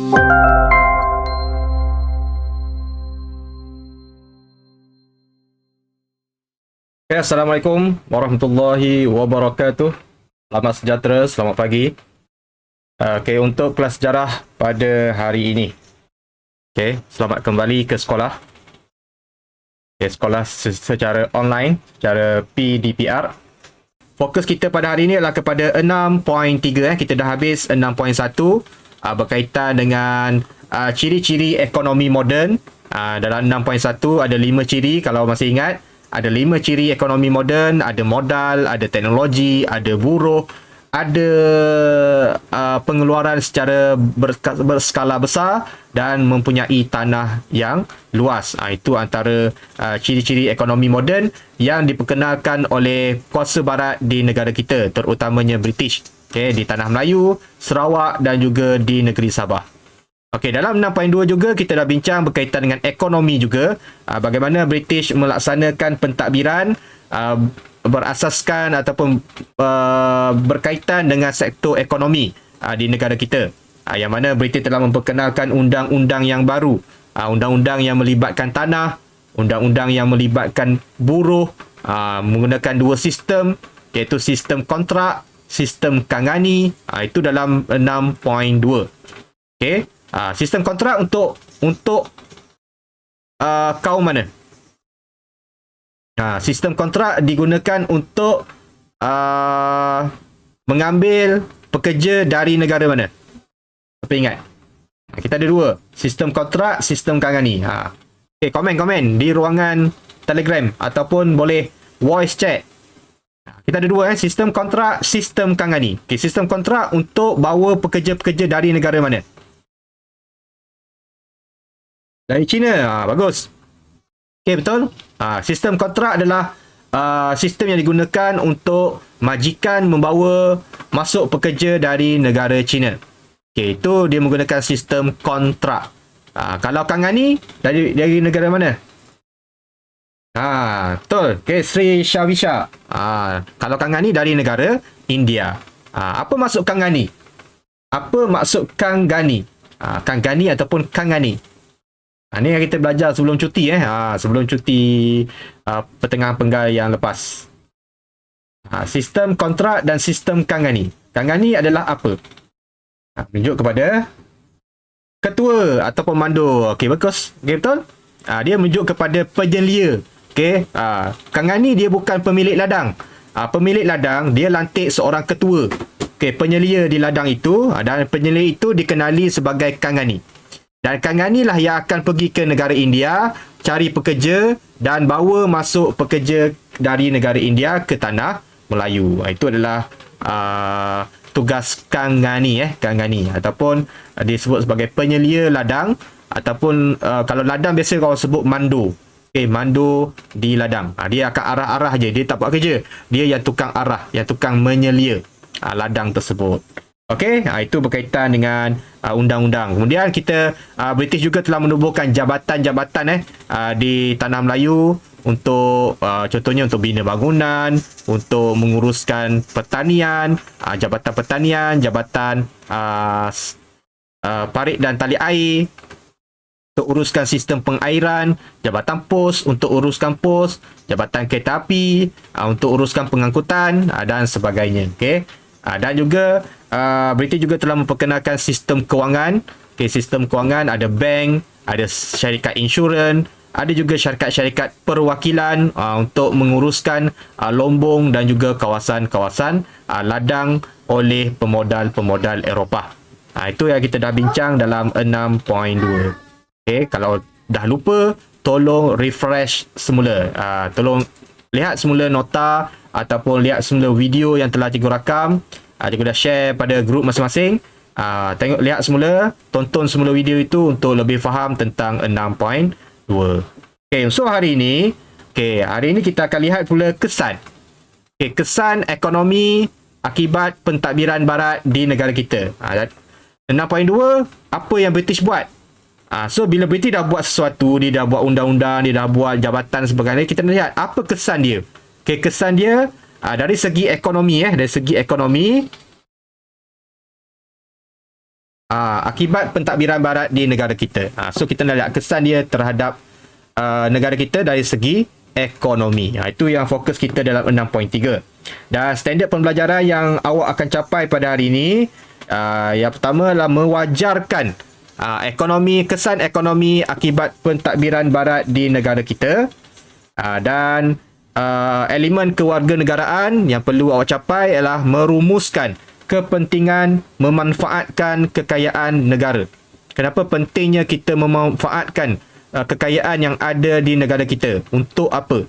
Okay, Assalamualaikum warahmatullahi wabarakatuh. Selamat sejahtera, selamat pagi. Okay, untuk kelas sejarah pada hari ini. Okay, selamat kembali ke sekolah. Okay, sekolah secara online, secara PDPR. Fokus kita pada hari ini adalah kepada 6.3. Kita dah habis 6.1 berkaitan dengan ciri-ciri ekonomi moden. Dalam 6.1 ada 5 ciri kalau masih ingat. Ada 5 ciri ekonomi moden, ada modal, ada teknologi, ada buruh, ada pengeluaran secara berskala besar dan mempunyai tanah yang luas. Itu antara ciri-ciri ekonomi moden yang diperkenalkan oleh kuasa barat di negara kita, terutamanya British. Okay, di Tanah Melayu, Sarawak dan juga di negeri Sabah. Okey, dalam 6.2 juga kita dah bincang berkaitan dengan ekonomi juga. Bagaimana British melaksanakan pentadbiran berasaskan ataupun berkaitan dengan sektor ekonomi di negara kita. Yang mana British telah memperkenalkan undang-undang yang baru. Undang-undang yang melibatkan tanah, undang-undang yang melibatkan buruh, menggunakan dua sistem, iaitu sistem kontrak, sistem kangani. Itu dalam 6.2. Okey. Sistem kontrak untuk kaum mana? Sistem kontrak digunakan untuk mengambil pekerja dari negara mana? Apa ingat? Kita ada dua. Sistem kontrak, sistem kangani. Okay, komen di ruangan Telegram ataupun boleh voice chat. Kita ada dua, sistem kontrak, sistem kangani. Okay, sistem kontrak untuk bawa pekerja-pekerja dari negara mana? Dari China. Bagus. Okey, betul. Sistem kontrak adalah sistem yang digunakan untuk majikan membawa masuk pekerja dari negara China. Okey, itu dia menggunakan sistem kontrak. Kalau kangani dari negara mana? Betul. Okey, Sri Shavisha. Kalau kangani dari negara India. Apa maksud kangani? Apa maksud kangani? Kangani ataupun kangani. Ini yang kita belajar sebelum cuti sebelum cuti pertengahan penggal yang lepas. Sistem kontrak dan sistem kangani. Kangani adalah apa? Menunjuk kepada ketua atau pemandu. Okey, bagus. Okey, betul? Dia menunjuk kepada penyelia. Okey, kangani dia bukan pemilik ladang. Pemilik ladang dia lantik seorang ketua. Okey, penyelia di ladang itu dan penyelia itu dikenali sebagai kangani. Dan kangani lah yang akan pergi ke negara India, cari pekerja dan bawa masuk pekerja dari negara India ke tanah Melayu. Itu adalah tugas kangani, kangani ataupun disebut sebagai penyelia ladang ataupun kalau ladang biasa kau sebut mandu. Okey, mandu di ladang. Dia akan arah-arah je, dia tak buat kerja. Dia yang tukang arah, yang tukang menyelia ladang tersebut. Okey, itu berkaitan dengan undang-undang. Kemudian kita British juga telah menubuhkan jabatan-jabatan di Tanah Melayu untuk contohnya untuk bina bangunan, untuk menguruskan pertanian, jabatan pertanian, jabatan parit dan tali air, untuk uruskan sistem pengairan, jabatan pos untuk uruskan pos, jabatan kereta api untuk uruskan pengangkutan dan sebagainya. Okey. Dan juga British juga telah memperkenalkan sistem kewangan. Okay, sistem kewangan ada bank, ada syarikat insurans, ada juga syarikat-syarikat perwakilan untuk menguruskan lombong dan juga kawasan-kawasan ladang oleh pemodal-pemodal Eropah. Itu yang kita dah bincang dalam 6.2. Okay, kalau dah lupa, tolong refresh semula. Tolong lihat semula nota ataupun lihat semula video yang telah cikgu rakam. Cikgu dah share pada grup masing-masing. Tengok, lihat semula, tonton semula video itu untuk lebih faham tentang 6.2. Okay, so hari ini kita akan lihat pula kesan. Okay, kesan ekonomi akibat pentadbiran barat di negara kita. 6.2, apa yang British buat? So bila British dah buat sesuatu, dia dah buat undang-undang, dia dah buat jabatan sebagainya, kita nak lihat apa kesan dia. Okay, kesan dia dari segi ekonomi, dari segi ekonomi akibat pentadbiran barat di negara kita. So kita nak lihat kesan dia terhadap negara kita dari segi ekonomi. Itu yang fokus kita dalam 6.3. Dan standard pembelajaran yang awak akan capai pada hari ini, yang pertama adalah mewajarkan kesan ekonomi akibat pentadbiran barat di negara kita. Dan elemen kewarganegaraan yang perlu awak capai ialah merumuskan kepentingan memanfaatkan kekayaan negara. Kenapa pentingnya kita memanfaatkan kekayaan yang ada di negara kita? Untuk apa?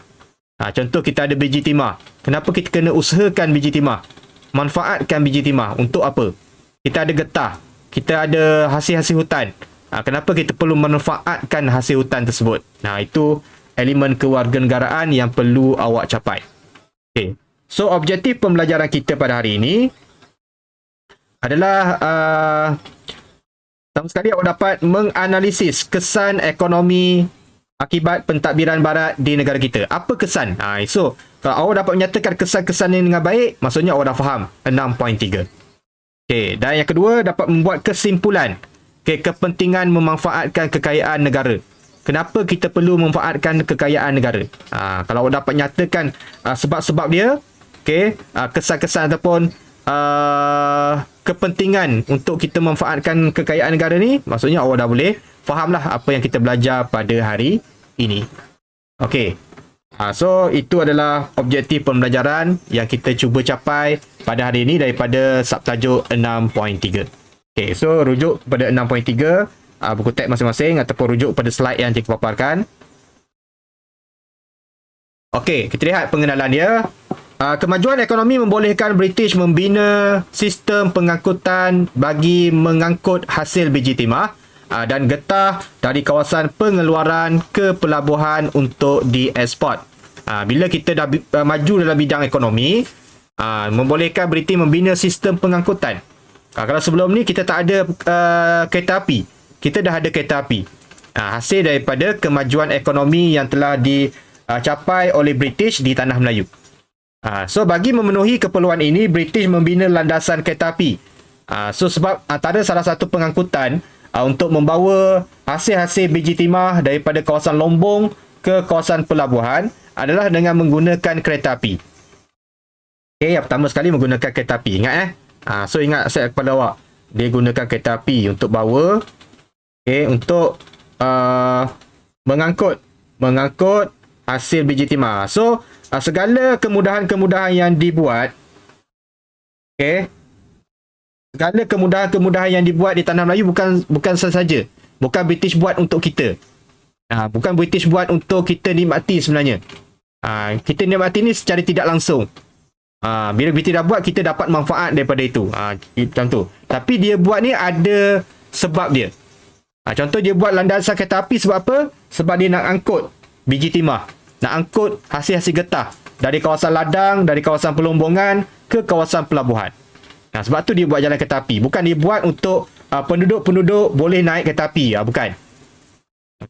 Contoh kita ada biji timah. Kenapa kita kena usahakan biji timah? Manfaatkan biji timah. Untuk apa? Kita ada getah. Kita ada hasil-hasil hutan. Kenapa kita perlu memanfaatkan hasil hutan tersebut? Itu elemen kewarganegaraan yang perlu awak capai. Okay. So, objektif pembelajaran kita pada hari ini adalah pertama sekali awak dapat menganalisis kesan ekonomi akibat pentadbiran barat di negara kita. Apa kesan? So, kalau awak dapat menyatakan kesan-kesan ini dengan baik, maksudnya awak dah faham 6.3. Okay. Dan yang kedua, dapat membuat kesimpulan kepentingan memanfaatkan kekayaan negara. Kenapa kita perlu memanfaatkan kekayaan negara? Kalau awak dapat nyatakan sebab-sebab dia, kesan-kesan ataupun kepentingan untuk kita memanfaatkan kekayaan negara ni, maksudnya awak dah boleh fahamlah apa yang kita belajar pada hari ini. Okey. So itu adalah objektif pembelajaran yang kita cuba capai pada hari ini daripada subtajuk 6.3. Okey, so rujuk kepada 6.3, buku teks masing-masing ataupun rujuk pada slide yang cikgu paparkan. Okey, kita lihat pengenalan dia. Kemajuan ekonomi membolehkan British membina sistem pengangkutan bagi mengangkut hasil biji timah dan getah dari kawasan pengeluaran ke pelabuhan untuk dieksport. Bila kita dah maju dalam bidang ekonomi, membolehkan British membina sistem pengangkutan. Kalau sebelum ni kita tak ada kereta api, kita dah ada kereta api. Hasil daripada kemajuan ekonomi yang telah dicapai oleh British di tanah Melayu. So bagi memenuhi keperluan ini, British membina landasan kereta api. So sebab antara salah satu pengangkutan untuk membawa hasil-hasil biji timah daripada kawasan Lombong ke kawasan pelabuhan adalah dengan menggunakan kereta api. Okay, yang pertama sekali menggunakan kereta api. Ingat so ingat saya kepada awak, dia gunakan kereta api untuk bawa, untuk mengangkut hasil biji timah. So segala kemudahan-kemudahan yang dibuat, segala kemudahan-kemudahan yang dibuat di tanah Melayu bukan sahaja, bukan British buat untuk kita. Bukan British buat untuk kita nikmati sebenarnya. Kita nikmati ni secara tidak langsung. Bila British dah buat, kita dapat manfaat daripada itu. Contoh. Tapi dia buat ni ada sebab dia. Contoh dia buat landasan kereta api sebab apa? Sebab dia nak angkut biji timah. Nak angkut hasil-hasil getah dari kawasan ladang, dari kawasan pelombongan ke kawasan pelabuhan. Sebab tu dia buat jalan kereta api. Bukan dia buat untuk penduduk-penduduk boleh naik kereta api. Bukan.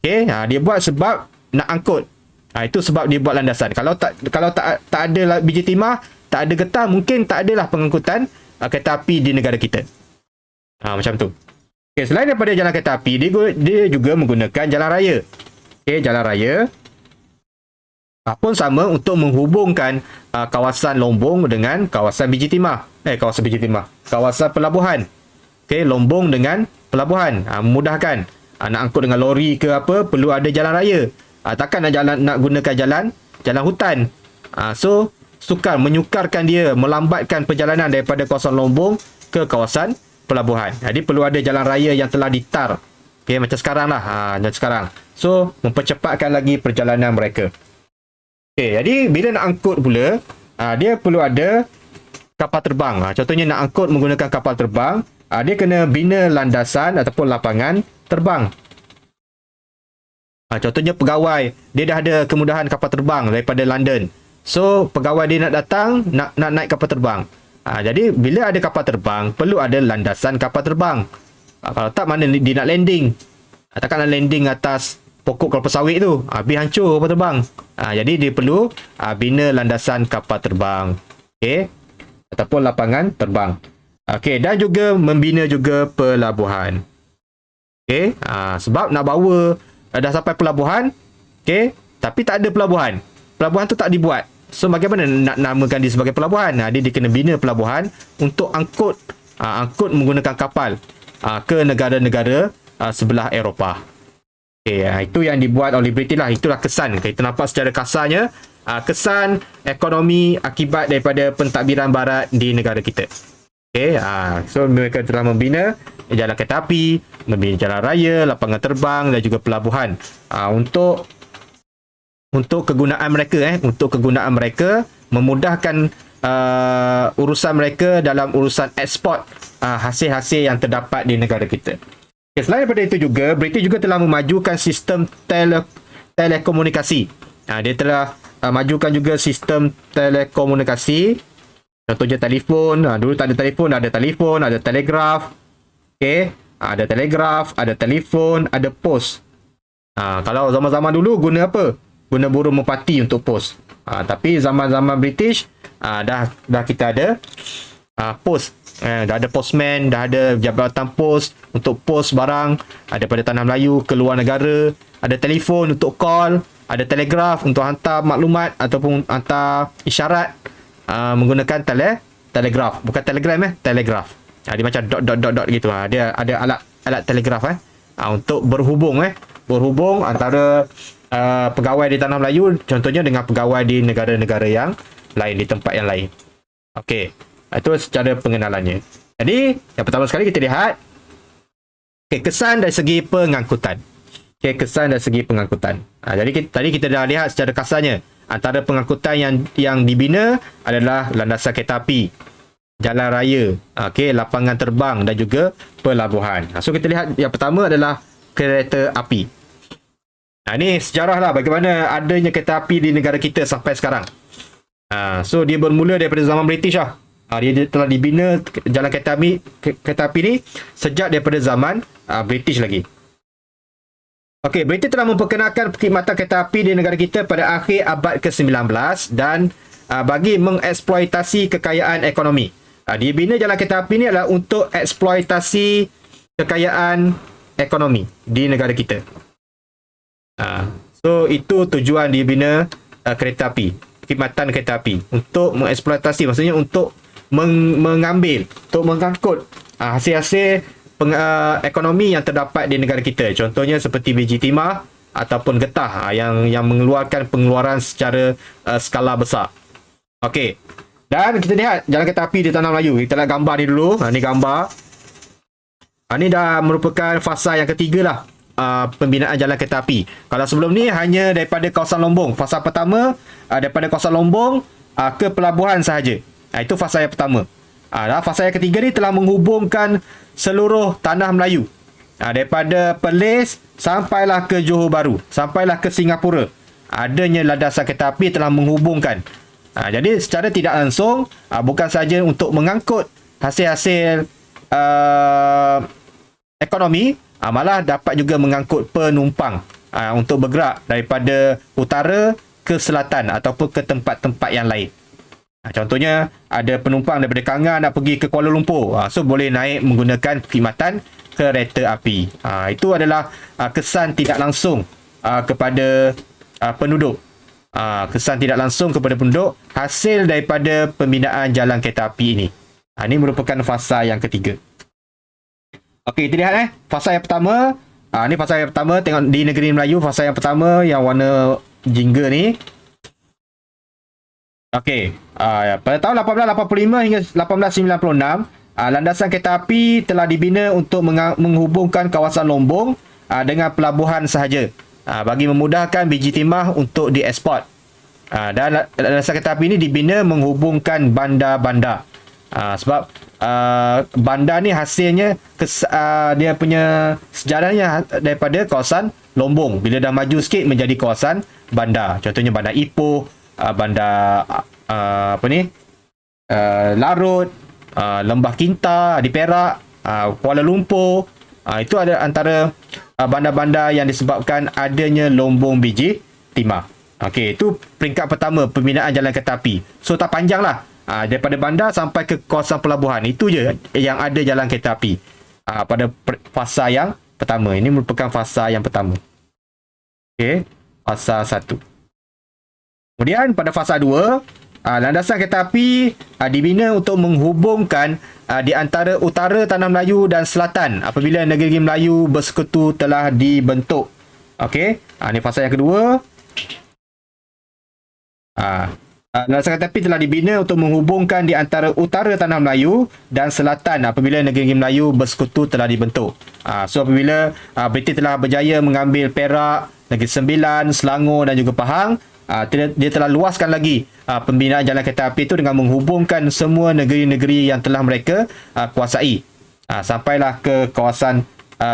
Dia buat sebab nak angkut. Itu sebab dia buat landasan. Kalau tak ada biji timah, tak ada getah, mungkin tak adalah pengangkutan kereta api di negara kita. Macam tu. Selain daripada jalan kereta api, dia juga menggunakan jalan raya. Jalan raya pun sama untuk menghubungkan kawasan Lombong dengan kawasan biji timah. Kawasan pelabuhan. Lombong dengan pelabuhan. Memudahkan. Nak angkut dengan lori ke apa, perlu ada jalan raya. Takkan nak gunakan jalan hutan. So sukar menyukarkan dia, melambatkan perjalanan daripada kawasan Lombong ke kawasan pelabuhan. Jadi perlu ada jalan raya yang telah ditar. Macam sekarang lah. Macam sekarang. So mempercepatkan lagi perjalanan mereka. Jadi bila nak angkut pula, dia perlu ada kapal terbang. Contohnya nak angkut menggunakan kapal terbang, dia kena bina landasan ataupun lapangan terbang. Contohnya pegawai, dia dah ada kemudahan kapal terbang daripada London. So pegawai dia nak datang, nak naik kapal terbang. Jadi bila ada kapal terbang, perlu ada landasan kapal terbang. Kalau tak, mana dia nak landing? Takkan nak landing atas pokok kelapa sawit tu, habis hancur kapal terbang. Jadi dia perlu bina landasan kapal terbang, ataupun lapangan terbang. Okey, dan juga membina juga pelabuhan. Okey, sebab nak bawa dah sampai pelabuhan, okey, tapi tak ada pelabuhan. Pelabuhan tu tak dibuat. So bagaimana nak namakan dia sebagai pelabuhan? Dia kena bina pelabuhan untuk angkut menggunakan kapal ke negara-negara sebelah Eropah. Okay, itu yang dibuat oleh British lah. Itulah kesan. Kita nampak secara kasarnya kesan ekonomi akibat daripada pentadbiran barat di negara kita. Okay, so mereka telah membina jalan kereta api, membina jalan raya, lapangan terbang dan juga pelabuhan untuk kegunaan mereka, memudahkan urusan mereka dalam urusan ekspor hasil-hasil yang terdapat di negara kita. Okay, selain daripada itu juga, British juga telah memajukan sistem telekomunikasi. Dia telah majukan juga sistem telekomunikasi. Contohnya telefon. Dulu tak ada telefon, ada telefon, ada telegraf. Okay, ada telegraf, ada telefon, ada pos. Kalau zaman-zaman dulu guna apa? Guna burung merpati untuk pos. Tapi zaman-zaman British dah kita ada pos. Dah ada postman, dah ada jabatan pos untuk pos barang daripada Tanah Melayu ke luar negara. Ada telefon untuk call, ada telegraf untuk hantar maklumat ataupun hantar isyarat menggunakan telegraf. Bukan telegram telegraf. Dia macam dot gitu. Dia ada alat telegraf untuk berhubung antara pegawai di Tanah Melayu contohnya dengan pegawai di negara-negara yang lain, di tempat yang lain. Okey, itu secara pengenalannya. Jadi yang pertama sekali kita lihat kesan dari segi pengangkutan. Kesan dari segi pengangkutan. Jadi tadi kita dah lihat secara kasarnya antara pengangkutan yang dibina adalah landasan kereta api, jalan raya, lapangan terbang dan juga pelabuhan. So kita lihat yang pertama adalah kereta api. Ini sejarah lah bagaimana adanya kereta api di negara kita sampai sekarang. So dia bermula daripada zaman British lah. Dia telah dibina jalan kereta api ni sejak daripada zaman British lagi. Okey, British telah memperkenalkan perkhidmatan kereta api di negara kita pada akhir abad ke-19 dan bagi mengeksploitasi kekayaan ekonomi. Dia bina jalan kereta api ni adalah untuk eksploitasi kekayaan ekonomi di negara kita. So itu tujuan dia bina kereta api, perkhidmatan kereta api, untuk mengeksploitasi, maksudnya untuk mengambil, untuk mengangkut hasil-hasil ekonomi yang terdapat di negara kita. Contohnya seperti biji timah ataupun getah yang mengeluarkan pengeluaran secara skala besar. Okey. Dan kita lihat jalan kereta api di Tanah Melayu. Kita lihat gambar ni dulu. Ni gambar. Ini dah merupakan fasa yang ketiga lah. Pembinaan jalan kereta api. Kalau sebelum ni hanya daripada kawasan Lombong. Fasa pertama daripada kawasan Lombong ke pelabuhan sahaja. Itu fasa yang pertama. Fasa yang ketiga ni telah menghubungkan seluruh Tanah Melayu. Daripada Perlis sampailah ke Johor Bahru, sampailah ke Singapura. Adanya landasan kereta api telah menghubungkan. Jadi secara tidak langsung, bukan saja untuk mengangkut hasil-hasil ekonomi, malah dapat juga mengangkut penumpang untuk bergerak daripada utara ke selatan ataupun ke tempat-tempat yang lain. Contohnya ada penumpang daripada Kangan nak pergi ke Kuala Lumpur, so boleh naik menggunakan perkhidmatan kereta api. Itu adalah kesan tidak langsung kepada penduduk. Kesan tidak langsung kepada penduduk hasil daripada pembinaan jalan kereta api ini. Ini merupakan fasa yang ketiga. Okey, kita lihat fasa yang pertama. Ni fasa yang pertama, tengok di negeri Melayu, fasa yang pertama yang warna jingga ni. Okey, pada tahun 1885 hingga 1896, landasan kereta api telah dibina untuk menghubungkan kawasan Lombong dengan pelabuhan sahaja, bagi memudahkan biji timah untuk dieksport. Dan landasan kereta api ini dibina menghubungkan bandar-bandar. Sebab bandar ni hasilnya dia punya sejarahnya daripada kawasan Lombong. Bila dah maju sikit menjadi kawasan bandar. Contohnya bandar Ipoh, bandar Larut, Lembah Kinta di Perak, Kuala Lumpur. Itu ada antara bandar-bandar yang disebabkan adanya lombong biji timah. Okey, itu peringkat pertama pembinaan jalan kereta api. So tak panjang lah. Daripada bandar sampai ke kawasan pelabuhan. Itu je yang ada jalan kereta api. Pada fasa yang pertama. Ini merupakan fasa yang pertama. Okey, fasa 1. Kemudian pada fasa 2, landasan kereta api dibina untuk menghubungkan di antara utara Tanah Melayu dan selatan apabila negeri Melayu bersekutu telah dibentuk. Okey, ini fasa yang kedua. Landasan kereta api telah dibina untuk menghubungkan di antara utara Tanah Melayu dan selatan apabila negeri Melayu bersekutu telah dibentuk. So apabila British telah berjaya mengambil Perak, Negeri Sembilan, Selangor dan juga Pahang, dia telah luaskan lagi pembinaan jalan kereta api itu dengan menghubungkan semua negeri-negeri yang telah mereka kuasai. Sampailah ke kawasan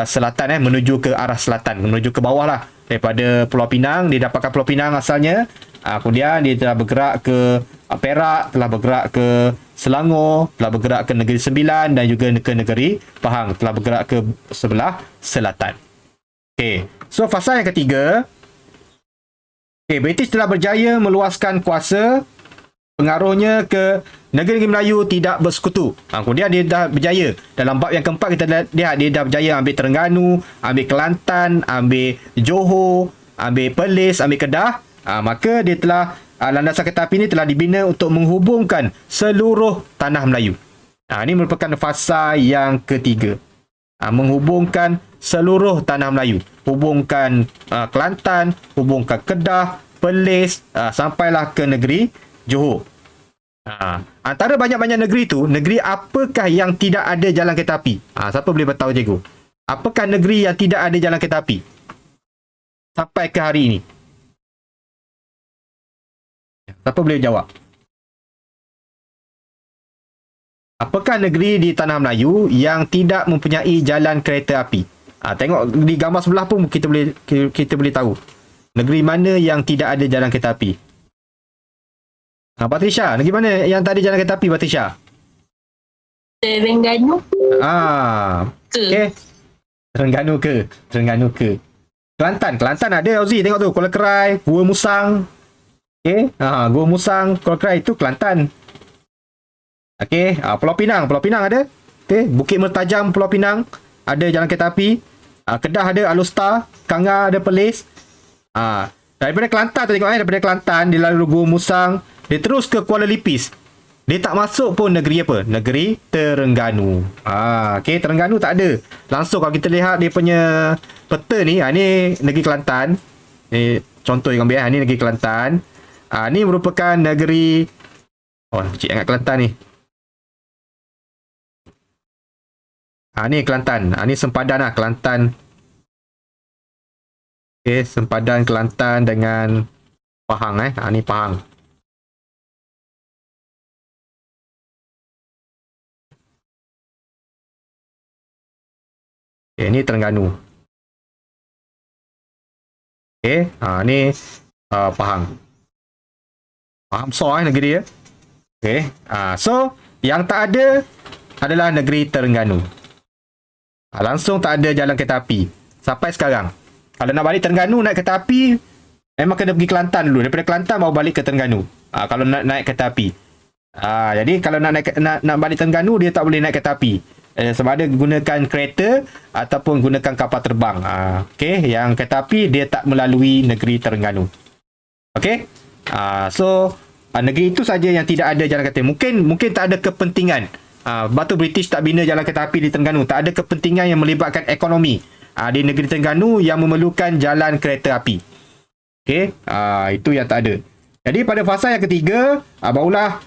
selatan, menuju ke arah selatan, menuju ke bawah lah. Daripada Pulau Pinang, dia dapatkan Pulau Pinang asalnya. Kemudian dia telah bergerak ke Perak, telah bergerak ke Selangor, telah bergerak ke Negeri Sembilan dan juga ke Negeri Pahang, telah bergerak ke sebelah selatan. Okey, so fasa yang ketiga. British telah berjaya meluaskan kuasa pengaruhnya ke negeri Melayu tidak bersekutu. Kemudian dia dah berjaya. Dalam bab yang keempat kita lihat dia dah berjaya ambil Terengganu, ambil Kelantan, ambil Johor, ambil Perlis, ambil Kedah. Maka dia telah landasan kereta api ini telah dibina untuk menghubungkan seluruh tanah Melayu. Ini merupakan fasa yang ketiga. Menghubungkan seluruh tanah Melayu. Hubungkan Kelantan, hubungkan Kedah, Perlis, sampailah ke negeri Johor. Antara banyak-banyak negeri tu, negeri apakah yang tidak ada jalan kereta api? Siapa boleh beritahu cikgu? Apakah negeri yang tidak ada jalan kereta api sampai ke hari ini? Siapa boleh jawab? Apakah negeri di Tanah Melayu yang tidak mempunyai jalan kereta api? Tengok di gambar sebelah pun kita boleh tahu. Negeri mana yang tidak ada jalan kereta api? Patricia, negeri mana yang tak ada jalan kereta api, Patricia? Terengganu. Okey. Terengganu ke. Kelantan ada, Auzi, tengok tu, Kuala Kerai, Gua Musang. Okey, Gua Musang, Kuala Kerai itu Kelantan. Okey, Pulau Pinang ada. Okey, Bukit Mertajam, Pulau Pinang ada jalan kereta api. Kedah ada, Alustar, Kanga ada, Perlis. Daripada Kelantan tengok, daripada Kelantan dia lalu Gua Musang, dia terus ke Kuala Lipis. Dia tak masuk pun negeri apa? Negeri Terengganu. Okey, Terengganu tak ada. Langsung kalau kita lihat dia punya peta ni, ni negeri Kelantan. Ni contoh yang ambil, ni negeri Kelantan. Ni merupakan negeri, cik ingat Kelantan ni. Ni Kelantan. Ni sempadan lah Kelantan. Okey, sempadan Kelantan dengan Pahang. Ni Pahang. Okey, ni Terengganu. Okey, ni Pahang. Pahang besar negeri dia. Okey, so yang tak ada adalah negeri Terengganu. Langsung tak ada jalan kereta api sampai sekarang. Kalau nak balik Terengganu naik kereta api, memang kena pergi Kelantan dulu. Daripada Kelantan baru balik ke Terengganu. Kalau nak naik kereta api. Jadi kalau nak balik Terengganu, dia tak boleh naik kereta api. Sebab ada gunakan kereta ataupun gunakan kapal terbang. Okey, yang kereta api dia tak melalui negeri Terengganu. Okey. So negeri itu saja yang tidak ada jalan kereta. Mungkin tak ada kepentingan. Batu British tak bina jalan kereta api di Terengganu. Tak ada kepentingan yang melibatkan ekonomi di negeri Terengganu yang memerlukan jalan kereta api. Okey, itu yang tak ada. Jadi pada fasa yang ketiga, barulah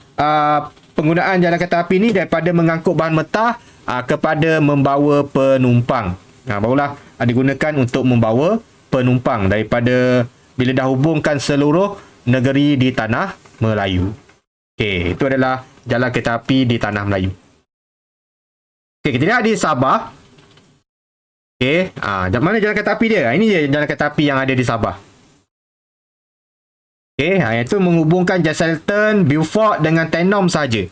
penggunaan jalan kereta api ni daripada mengangkut bahan mentah kepada membawa penumpang. Barulah digunakan untuk membawa penumpang daripada bila dah hubungkan seluruh negeri di Tanah Melayu. Okey, itu adalah jalan kereta api di Tanah Melayu. Okey, kita lihat di Sabah. Okey, mana jalan kereta api dia? Ini je jalan kereta api yang ada di Sabah. Okey, iaitu menghubungkan Jesselton, Beaufort dengan Tenom saja.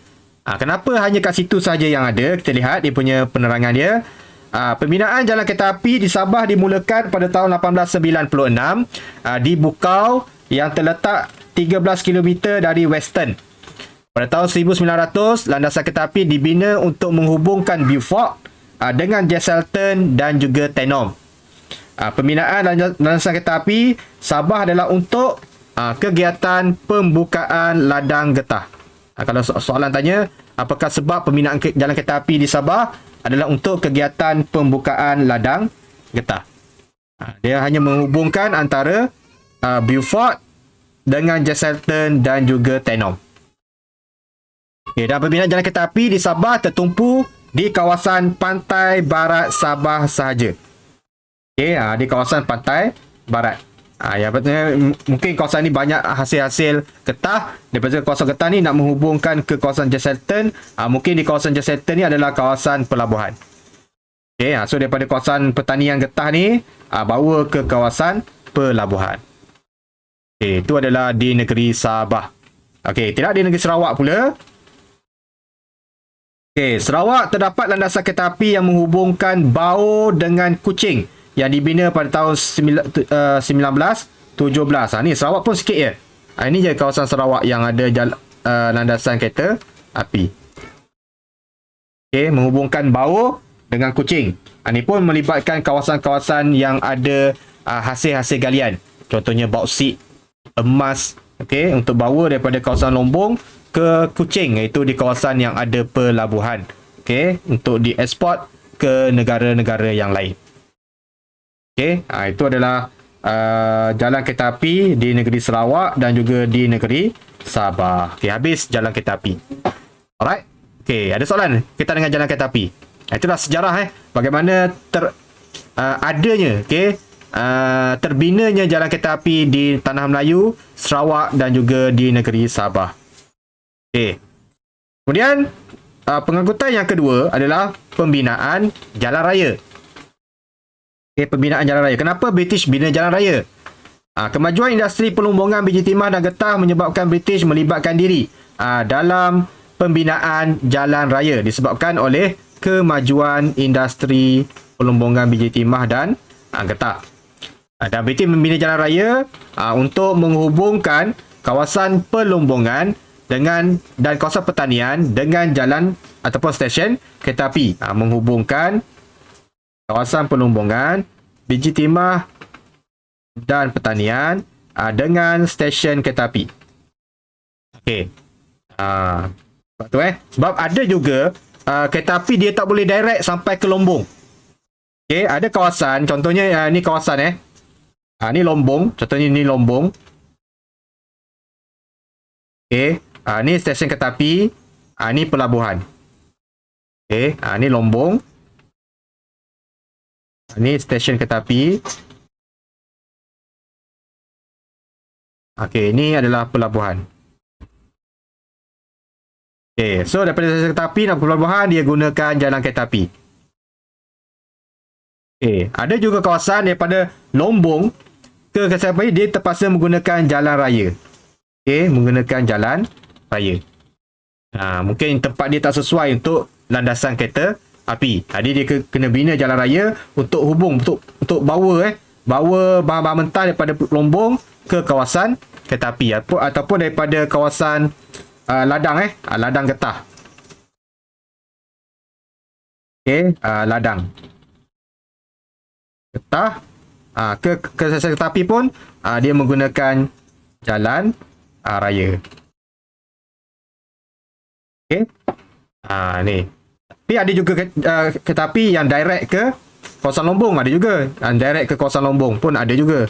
Kenapa hanya kat situ saja yang ada? Kita lihat dia punya penerangan dia. Pembinaan jalan kereta api di Sabah dimulakan pada tahun 1896 di Bukau yang terletak 13 km dari Western. Pada tahun 1900, landasan kereta api dibina untuk menghubungkan Beaufort dengan Jesselton dan juga Tenom. Pembinaan landasan kereta api Sabah adalah untuk kegiatan pembukaan ladang getah. Kalau soalan tanya, apakah sebab pembinaan jalan kereta api di Sabah adalah untuk kegiatan pembukaan ladang getah. Dia hanya menghubungkan antara Beaufort dengan Jesselton dan juga Tenom. Okay, dan pembinaan jalan kereta api di Sabah tertumpu di kawasan pantai barat Sabah sahaja. Okay, di kawasan pantai barat. Yang berarti mungkin kawasan ni banyak hasil-hasil getah. Daripada kawasan getah ni nak menghubungkan ke kawasan Jesselton. Mungkin di kawasan Jesselton ni adalah kawasan pelabuhan. Okay, so daripada kawasan pertanian getah ni bawa ke kawasan pelabuhan. Okay, itu adalah di negeri Sabah. Okay, tidak di negeri Sarawak pula. Okay, Sarawak terdapat landasan kereta api yang menghubungkan Bao dengan Kuching yang dibina pada tahun 1917. Ni Sarawak pun sikit je. Ini je kawasan Sarawak yang ada landasan kereta api. Okay, menghubungkan Bao dengan Kuching. Ini pun melibatkan kawasan-kawasan yang ada hasil-hasil galian. Contohnya bauksit, emas. Okay, untuk bawa daripada kawasan Lombong ke Kuching, iaitu di kawasan yang ada pelabuhan. Okay, untuk dieksport ke negara-negara yang lain. Okay, itu adalah jalan kereta api di negeri Sarawak dan juga di negeri Sabah. Okay, habis jalan kereta api. Alright. Okay, ada soalan kita dengan jalan kereta api. Itulah sejarah bagaimana adanya, okay, terbinanya jalan kereta api di Tanah Melayu, Sarawak dan juga di negeri Sabah. Okay. Kemudian pengangkutan yang kedua adalah pembinaan jalan raya. Okay, pembinaan jalan raya. Kenapa British bina jalan raya? Kemajuan industri pelumbungan biji timah dan getah menyebabkan British melibatkan diri dalam pembinaan jalan raya disebabkan oleh kemajuan industri pelumbungan biji timah dan getah. Dan British membina jalan raya untuk menghubungkan kawasan pelumbungan dan kawasan pertanian dengan jalan ataupun stesen kereta api, menghubungkan kawasan pelumbungan biji timah dan pertanian dengan stesen kereta api. Okey. Sebab tu sebab ada juga kereta api dia tak boleh direct sampai ke Lombong. Okey, ada kawasan, contohnya ni kawasan ni Lombong, contohnya ni Lombong. Okey. Ni stesen kereta api, ni pelabuhan. Okey, ni Lombong. Ni stesen kereta api. Okey, ini adalah pelabuhan. Okey, so daripada stesen kereta api nak ke pelabuhan, dia gunakan jalan kereta api. Okey, ada juga kawasan daripada Lombong ke kereta api, dia terpaksa menggunakan jalan raya. Okey, menggunakan jalan raya. Mungkin tempat dia tak sesuai untuk landasan kereta api. Jadi dia kena bina jalan raya untuk hubung, untuk bawa bahan-bahan mentah daripada Lombong ke kawasan kereta api ataupun daripada kawasan ladang ladang getah. Okey, ladang getah ke kereta api pun dia menggunakan jalan raya. Okey. Ni. Tapi ada juga kereta api yang direct ke kawasan Lombong, ada juga. Direct ke kawasan Lombong pun ada juga.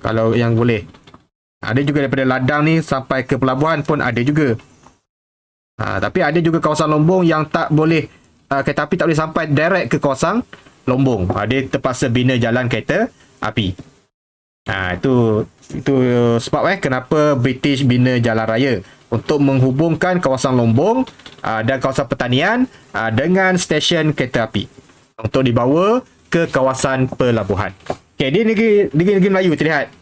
Kalau yang boleh. Ada juga daripada ladang ni sampai ke pelabuhan pun ada juga. Tapi ada juga kawasan Lombong yang tak boleh, kereta api tak boleh sampai direct ke kawasan Lombong. Dia terpaksa bina jalan kereta api. Itu sebab kenapa British bina jalan raya untuk menghubungkan kawasan Lombong dan kawasan pertanian dengan stesen kereta api untuk dibawa ke kawasan pelabuhan. Okey, di negeri Melayu terlihat.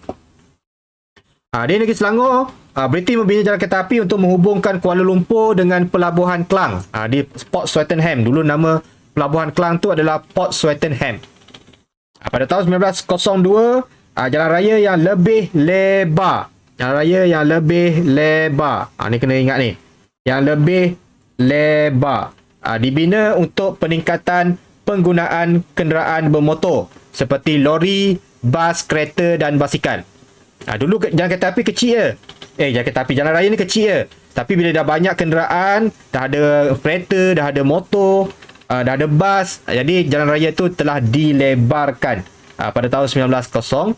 Di negeri Selangor, British membina jalan kereta api untuk menghubungkan Kuala Lumpur dengan pelabuhan Klang. Di Port Swettenham. Dulu nama pelabuhan Klang tu adalah Port Swettenham. Pada tahun 1902, jalan raya yang lebih lebar Jalan raya yang lebih lebar. Ni kena ingat ni. Yang lebih lebar. Dibina untuk peningkatan penggunaan kenderaan bermotor seperti lori, bas, kereta dan basikal. Dulu jalan kereta api kecil je. Jalan kereta api, jalan raya ni kecil je. Tapi bila dah banyak kenderaan, dah ada kereta, dah ada motor, dah ada bas, jadi jalan raya tu telah dilebarkan pada tahun 1902.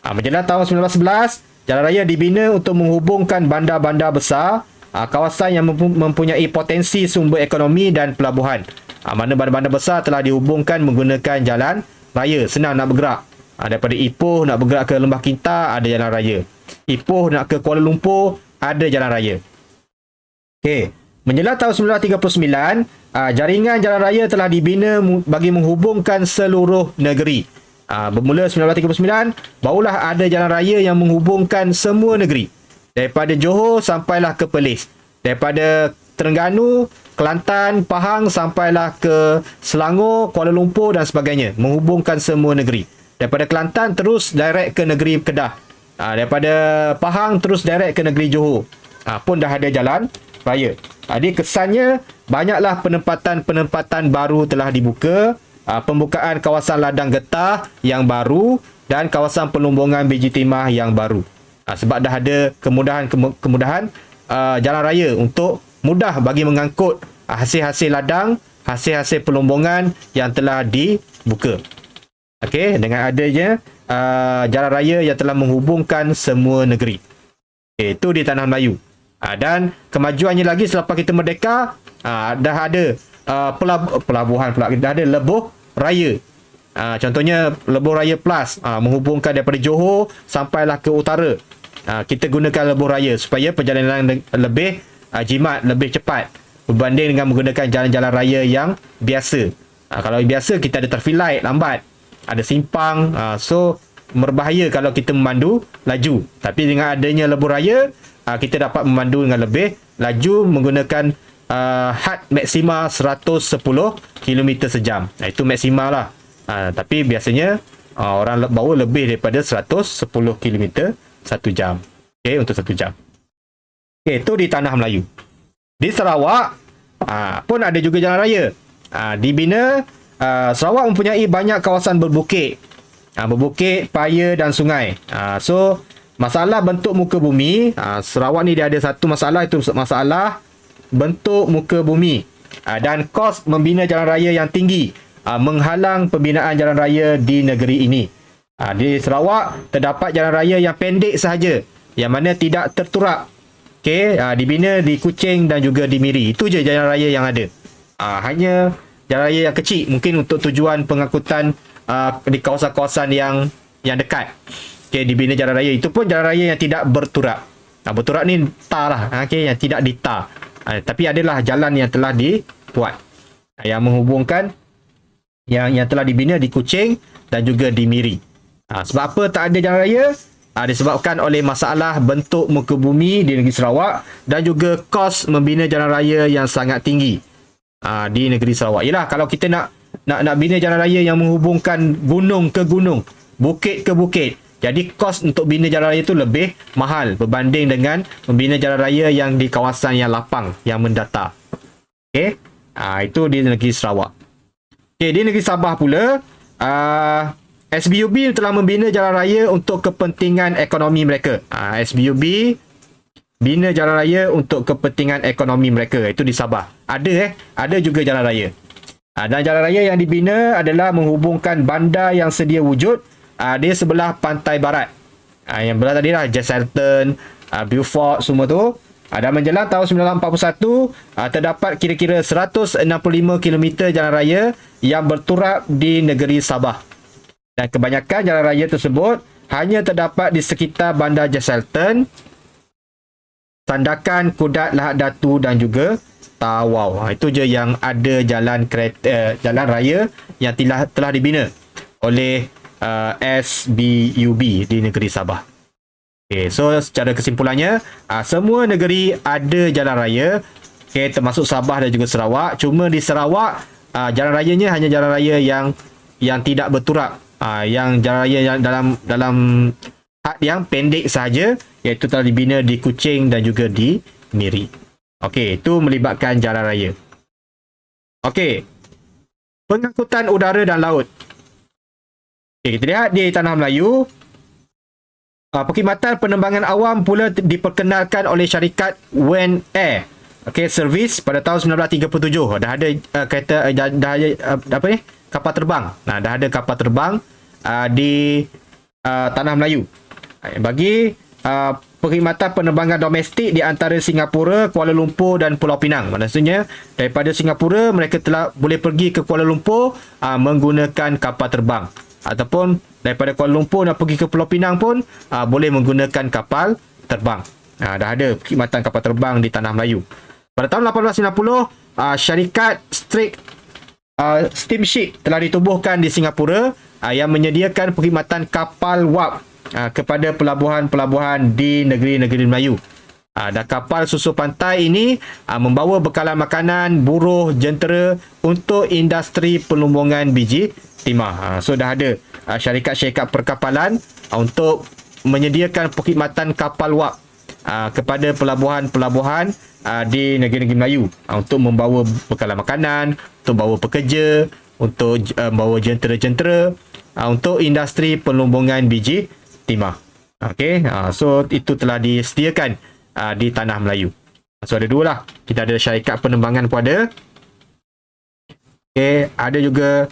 Menjelang tahun 1911, jalan raya dibina untuk menghubungkan bandar-bandar besar, kawasan yang mempunyai potensi sumber ekonomi dan pelabuhan. Mana bandar-bandar besar telah dihubungkan menggunakan jalan raya, senang nak bergerak. Daripada Ipoh nak bergerak ke Lembah Kintar, ada jalan raya. Ipoh nak ke Kuala Lumpur, ada jalan raya. Okey, menjelang tahun 1939, jaringan jalan raya telah dibina bagi menghubungkan seluruh negeri. Bermula 1939, barulah ada jalan raya yang menghubungkan semua negeri. Daripada Johor sampailah ke Perlis. Daripada Terengganu, Kelantan, Pahang sampailah ke Selangor, Kuala Lumpur dan sebagainya. Menghubungkan semua negeri. Daripada Kelantan terus direct ke negeri Kedah. Daripada Pahang terus direct ke negeri Johor. Pun dah ada jalan raya. Jadi kesannya banyaklah penempatan-penempatan baru telah dibuka. Pembukaan kawasan ladang getah yang baru dan kawasan pelumbungan biji timah yang baru. Sebab dah ada kemudahan jalan raya untuk mudah bagi mengangkut hasil-hasil ladang, hasil-hasil pelumbungan yang telah dibuka. Okey, dengan adanya jalan raya yang telah menghubungkan semua negeri. Itu di tanah Melayu. Dan kemajuannya lagi selepas kita merdeka, dah ada pelabuhan pula, dah ada lebuh raya. Contohnya lebuh raya plus, menghubungkan daripada Johor sampailah ke utara. Kita gunakan lebuh raya supaya perjalanan lebih jimat, lebih cepat berbanding dengan menggunakan jalan-jalan raya yang biasa. Kalau biasa kita ada traffic light lambat, ada simpang, so berbahaya kalau kita memandu laju. Tapi dengan adanya lebuh raya, kita dapat memandu dengan lebih laju menggunakan had maksima 110 km sejam. Itu maksima lah. Tapi biasanya orang bawa lebih daripada 110 km 1 jam. Okey, untuk 1 jam. Okey, itu di tanah Melayu. Di Sarawak pun ada juga jalan raya. Dibina. Sarawak mempunyai banyak kawasan berbukit. Berbukit, paya dan sungai. So masalah bentuk muka bumi, Sarawak ni dia ada satu masalah, itu masalah bentuk muka bumi. Dan kos membina jalan raya yang tinggi menghalang pembinaan jalan raya di negeri ini. Di Sarawak terdapat jalan raya yang pendek sahaja, yang mana tidak terturak. Okey, dibina di Kuching dan juga di Miri. Itu je jalan raya yang ada. Hanya jalan raya yang kecil, mungkin untuk tujuan pengangkutan di kawasan-kawasan yang dekat. Okey, dibina jalan raya. Itu pun jalan raya yang tidak berturak. Berturak ni tar lah. Okey, yang tidak ditar. Tapi adalah jalan yang telah dibuat, yang menghubungkan yang telah dibina di Kuching dan juga di Miri. Sebab apa tak ada jalan raya? Disebabkan oleh masalah bentuk muka bumi di negeri Sarawak dan juga kos membina jalan raya yang sangat tinggi di negeri Sarawak. Yalah, kalau kita nak bina jalan raya yang menghubungkan gunung ke gunung, bukit ke bukit, jadi kos untuk bina jalan raya itu lebih mahal berbanding dengan membina jalan raya yang di kawasan yang lapang, yang mendatar. Okey, itu di negeri Sarawak. Okey, di negeri Sabah pula, SBUB telah membina jalan raya untuk kepentingan ekonomi mereka. SBUB bina jalan raya untuk kepentingan ekonomi mereka. Itu di Sabah. Ada juga jalan raya. Dan jalan raya yang dibina adalah menghubungkan bandar yang sedia wujud di sebelah pantai barat. Yang belah tadi lah, Jesselton, Beaufort, semua tu. Dan menjelang tahun 1941, terdapat kira-kira 165 km jalan raya yang berturap di negeri Sabah. Dan kebanyakan jalan raya tersebut hanya terdapat di sekitar bandar Jesselton, Sandakan, Kudat, Lahad Datu dan juga Tawau. Itu je yang ada jalan raya yang telah dibina oleh SBUB di negeri Sabah. Okay, so secara kesimpulannya, semua negeri ada jalan raya, okay, termasuk Sabah dan juga Sarawak. Cuma di Sarawak, jalan rayanya hanya jalan raya yang tidak berturak. Yang jalan raya yang dalam had yang pendek sahaja, iaitu telah dibina di Kuching dan juga di Miri. Okey, itu melibatkan jalan raya. Okey, pengangkutan udara dan laut. Okey, kita lihat di Tanah Melayu, perkhidmatan penerbangan awam pula diperkenalkan oleh syarikat Wen Air. Okey, servis pada tahun 1937. Dah ada kereta dah ada apa ni? Kapal terbang. Nah, dah ada kapal terbang di Tanah Melayu. Bagi perkhidmatan penerbangan domestik di antara Singapura, Kuala Lumpur dan Pulau Pinang. Maksudnya daripada Singapura mereka telah boleh pergi ke Kuala Lumpur menggunakan kapal terbang, ataupun daripada Kuala Lumpur nak pergi ke Pulau Pinang pun boleh menggunakan kapal terbang. Dah ada perkhidmatan kapal terbang di Tanah Melayu. Pada tahun 1890, syarikat Steamship telah ditubuhkan di Singapura yang menyediakan perkhidmatan kapal wap kepada pelabuhan-pelabuhan di negeri-negeri Melayu. Dan kapal susu pantai ini membawa bekalan makanan, buruh, jentera untuk industri pelumbungan biji timah. So dah ada syarikat-syarikat perkapalan untuk menyediakan perkhidmatan kapal wap kepada pelabuhan-pelabuhan di negeri-negeri Melayu untuk membawa bekalan makanan, untuk bawa pekerja, untuk bawa jentera-jentera untuk industri pelumbungan biji timah. Okey, so itu telah disediakan di Tanah Melayu. So ada dua lah. Kita ada syarikat penerbangan pun ada. Okey, ada juga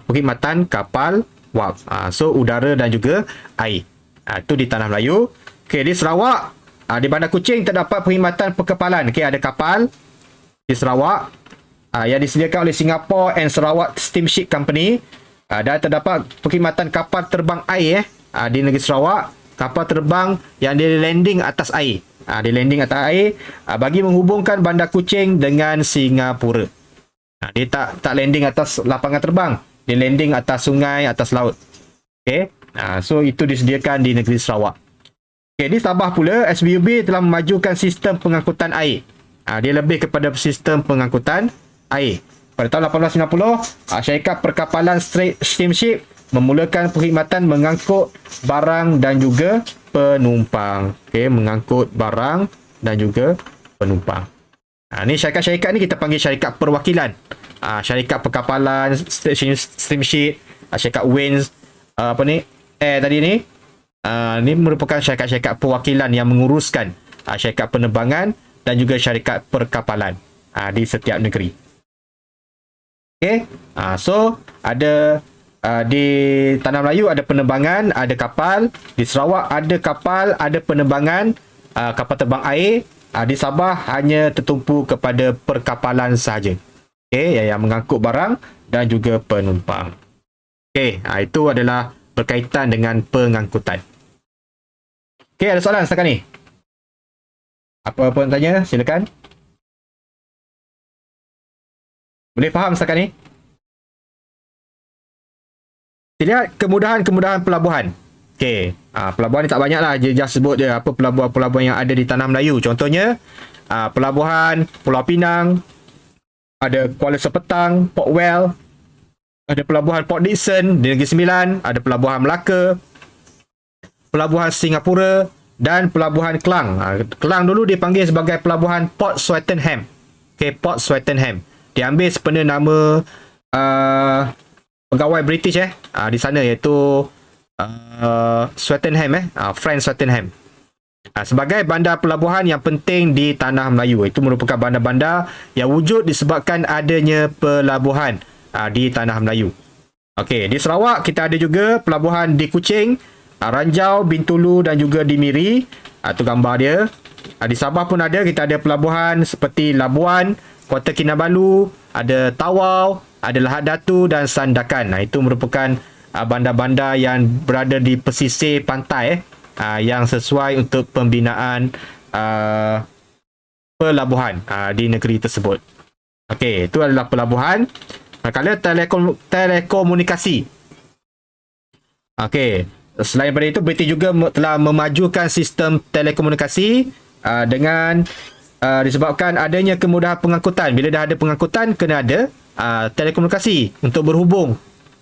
perkhidmatan kapal wap. So udara dan juga air. Itu di Tanah Melayu. Okey, di Sarawak, di Bandar Kuching terdapat perkhidmatan perkapalan. Okey, ada kapal di Sarawak yang disediakan oleh Singapore and Sarawak Steamship Company. Dan terdapat perkhidmatan kapal terbang air di negeri Sarawak, kapal terbang yang dia landing atas air. Dia landing atas air bagi menghubungkan Bandar Kuching dengan Singapura. Dia tak landing atas lapangan terbang, dia landing atas sungai, atas laut. Okey. So itu disediakan di negeri Sarawak. Okey, di Sabah pula SBUB telah memajukan sistem pengangkutan air. Dia lebih kepada sistem pengangkutan air. Pada tahun 1890, syarikat perkapalan Steamship memulakan perkhidmatan mengangkut barang dan juga penumpang. Okey, mengangkut barang dan juga penumpang. Ni syarikat-syarikat ni kita panggil syarikat perwakilan. Syarikat perkapalan Steamship, syarikat Winds, Air tadi ni. Ni merupakan syarikat-syarikat perwakilan yang menguruskan syarikat penerbangan dan juga syarikat perkapalan di setiap negeri. Okey, so ada di Tanah Melayu ada penerbangan, ada kapal. Di Sarawak ada kapal, ada penerbangan, kapal terbang air. Di Sabah hanya tertumpu kepada perkapalan sahaja. Okey, yang mengangkut barang dan juga penumpang. Okey, itu adalah berkaitan dengan pengangkutan. Okey, ada soalan setakat ni? Apa-apa nak tanya, silakan. Boleh faham setakat ni? Kita lihat kemudahan-kemudahan pelabuhan. Okey, pelabuhan ni tak banyak lah. Dia just sebut je apa pelabuhan-pelabuhan yang ada di Tanah Melayu. Contohnya, pelabuhan Pulau Pinang, ada Kuala Sepetang, Port Well, ada pelabuhan Port Dickson di Negeri Sembilan, ada pelabuhan Melaka, pelabuhan Singapura dan pelabuhan Klang. Klang dulu dipanggil sebagai pelabuhan Port Swettenham. Okey, Port Swettenham. Diambil sepenuh nama pegawai British di sana, iaitu Swettenham, Frank Swettenham, sebagai bandar pelabuhan yang penting di Tanah Melayu. Itu merupakan bandar-bandar yang wujud disebabkan adanya pelabuhan di Tanah Melayu. Okey, di Sarawak kita ada juga pelabuhan di Kuching, Ranjau, Bintulu dan juga di Miri. Itu gambar dia. Di Sabah pun ada, kita ada pelabuhan seperti Labuan, Kota Kinabalu, ada Tawau, ada Lahad Datu dan Sandakan. Itu merupakan bandar-bandar yang berada di pesisir pantai yang sesuai untuk pembinaan pelabuhan di negeri tersebut. Okey, itu adalah pelabuhan. Kalau telekomunikasi. Okey, selain daripada itu, British juga telah memajukan sistem telekomunikasi dengan disebabkan adanya kemudahan pengangkutan. Bila dah ada pengangkutan, kena ada telekomunikasi untuk berhubung